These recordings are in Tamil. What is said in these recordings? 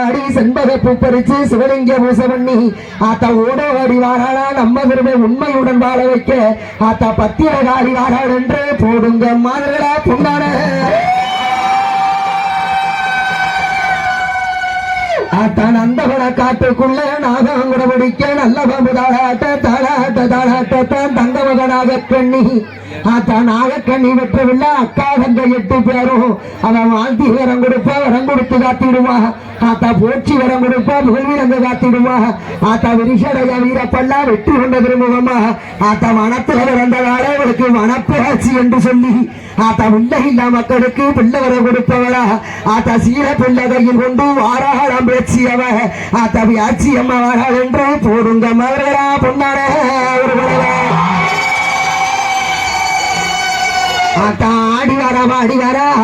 ஆடி செண்பக பூ பறிச்சு சிவலிங்க பூசை பண்ணி ஆத்தா ஓடோடி வாராளா நம்ம திரும்ப உண்மையுடன் வாழ வைக்க ஆத்தா பத்திரகாரி வாராள் என்று போடுங்க மாதிரிகளா பொன்னான ஆத்தான் அந்தவன காட்டுக்குள்ள நாகம் கூட பிடிக்க நல்ல பம்பு தாளாட்டத்தான் தங்க மகனாக கண்ணி ஆத்தான் நாகக்கண்ணி வெற்றவில்லை அக்கா தங்க 8 பேரும் அவன் வாழ்த்தி வரம் கொடுப்பா வரம் கொடுத்து காத்திடுவா ஆத்தா போச்சு வரம் கொடுப்பா புகழ்வீரங்க காத்திடுவா ஆத்தா விரிசடைய வீரப்பல்லா வெற்றி கொண்ட திருமுகமா ஆத்தா வனத்துல பிறந்தவாள அவளுக்கு வனப்பேச்சு என்று சொல்லி ஆத்தா பிள்ளை இல்லா மக்களுக்கு பிள்ளை வர கொடுப்பவளா ஆத்தா சீர பிள்ளை கையில் கொண்டு வாராளாம் பேச்சு அவ ஆத்தா வியாச்சி அம்மா வாராள் என்று போடுங்க மகளா பொன்னான ஆத்தா ஆடி வர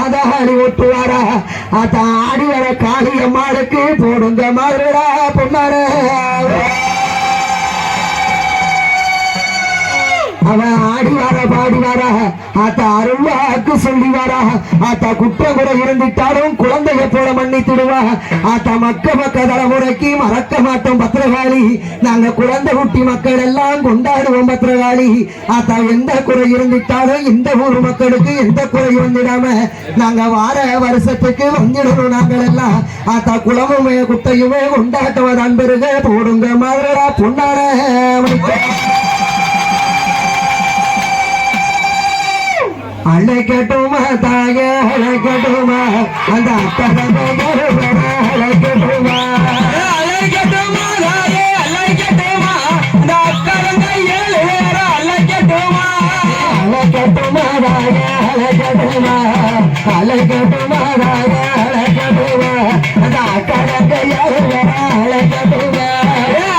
ஆதாளி ஓட்டு வர ஆத்தா ஆடி வர காளி அம்மாளுக்கு போடுங்க மகளா பொன்னான அவன் ஆடி வர பாடி வர ஆத்தா அருள்வாக்கு சொல்லி வர ஆத்தா குற்றம் கூட இருந்துட்டாலும் குழந்தைய போல மன்னித்துடுவா ஆத்தா மக்க தலைமுறைக்கு மறக்க மாட்டோம் பத்திரகாளி நாங்க குழந்தை குட்டி மக்கள் எல்லாம் கொண்டாடுவோம் பத்திரகாளி ஆத்தா எந்த குறை இருந்துட்டாலும் இந்த ஊர் மக்களுக்கு எந்த குறை வந்துடாம நாங்க வார வருஷத்துக்கு வந்துடணும் நாங்கள் எல்லாம் ஆத்தா குளமுமே குட்டையுமே கொண்டாட்டவதான் பெருக போடுங்க மாதிரா பொன்னார அழைக்கட்டுமா தாய அழைக்கட்டுமா அந்த அழைக்கட்டுமா அழைக்கட்டுமா தாயே அழைக்கட்டுமா அந்த அக்கறங்க 7 பேர அழைக்கட்டுமா அழைக்கட்டுமா தாய அழைக்கட்டுமா அழைக்கட்டுமா தாய அழைக்கட்டுமா அந்த அக்கறங்க 7 பேர அழைக்கட்டுமா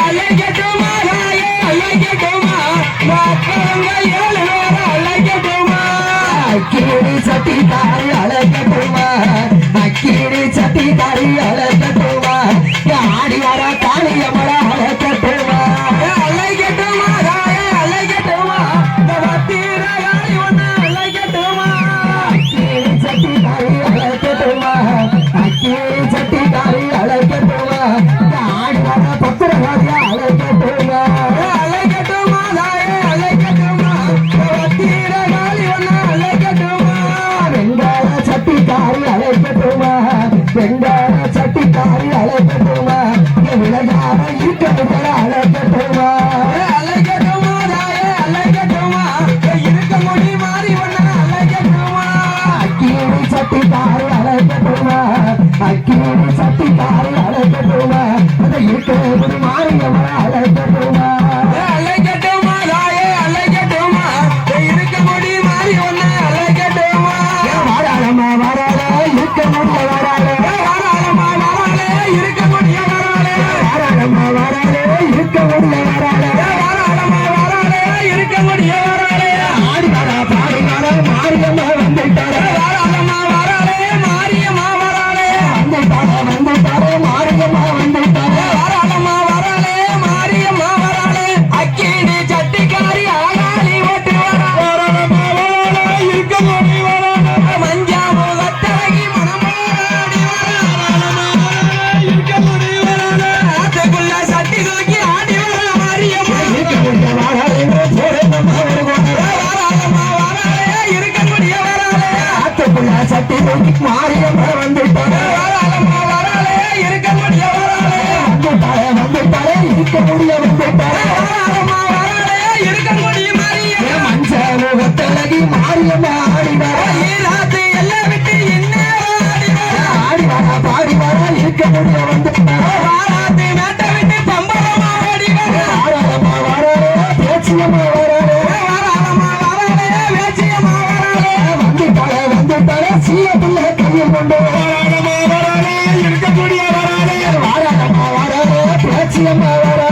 அழைக்கட்டுமா தாயே அழைக்கட்டுமா அந்த அக்கறங்க 7 பேர அழைக்கட்டுமா அக்கிரி சட்டி தாரி அழைக்கட்டுமா அக்கிரி சட்டி தாரி அழைக்கட்டுமா ஆடி வர காளியம்மள அழைக்கட்டுமா அழைக்கட்டுமா அழைக்கட்டுமா பத்திரகாளி ஒண்ணு அழைக்கட்டுமா அக்கிரி சட்டி தாரி அழைக்கட்டுமா அக்கிரி சட்டி தாரி அழைக்கட்டுமா ஆடி வர பத்திரகாளி அழைக்கட்டுமா அழைக்கட்டுமா அழைக்கட்டுமா பத்திரகாளி ஒண்ணு வெங்காய சட்டிக்காரி அழைக்கட்டுமா வெங்காய சட்டிக்காரி அழைக்கட்டுமா விளையாட இருக்கட்டுமா அழைக்கட்டுமா அழைக்கட்டுமா தாயே அழைக்கட்டுமா இருக்க முடி மாறி ஒண்ணு அழைக்கட்டுமா அக்கீரி சட்டிக்காரி அழைக்கட்டுமா அக்கீரி சட்டிக்காரி அழைக்கட்டுமா அந்த இருக்க முடி மாறியவள அழைக்கட்டுமா அழைக்கட்டுமா தாயே அழைக்கட்டுமா இருக்க முடி மாறி ஒண்ணு அழைக்கட்டுமா வாராளமா வாராள இருக்க முடிய வாராளே வாராளமா வாராளே இருக்க முடிய வாராளே வாராளமா வாராளே இருக்க முடிய வாராளே வாராளமா வாராளே இருக்க முடிய வாராளே ஆடி வாரா பாடி வாரா மாரியம்மா வந்துட்டாரே வாராளமா வாராளே மாரியம்மா வாராளே வந்துட்டாரே மாரியம்மா வந்துட்டாரே வாராளமா வாராளே மாரியம்மா வாராளே அக்கிடி சட்டிக்காரி ஆகாளி ஓட்டு வாரா வாராளமா வாராளே இருக்க முடிய வாராளே மஞ்சா முகத்தழகி மனமாடி வாராளமா இருக்க முடிய வாராளே ஆத்துக்குள்ள சட்டி தூக்கி ஆடி வாரா மாரியம்மா இருக்க முடிய வாராளே போறேம்மா வாராளமா வாராளே இருக்க முடிய வாராளே ஆத்துக்குள்ள சட்டி தூக்கி மாரியம்மா வந்துட்டாரே வாராளமா வாராளே இருக்க முடிய வாராளே வந்துட்டாரே இருக்க முடிய வந்துட்டாரே வாராளமா வாராளே இருக்க முடிய மாரியம்மா மஞ்சா முகத்தழகி மாரியம்மா ஆடி வாரா ராத்து எல்லாம் விட்டு என்ன ஆடி வாரா பாடி வாரா இருக்க முடிய வந்துட்டாரே வாராத்து மேட்ட விட்டு பம்பரமா ஆடி வாரா வாராளமா வாராளே பேச்சியம்மா வாராளே வாராளமா வாராளே பேச்சியம்மா வாராளே வந்துட்டாரே சீய பிள்ளை கையில் கொண்டு வாராளமா வாராளே இருக்க முடிய வாராளே வாராளமா வாராளே பேச்சியம்மா வாராளே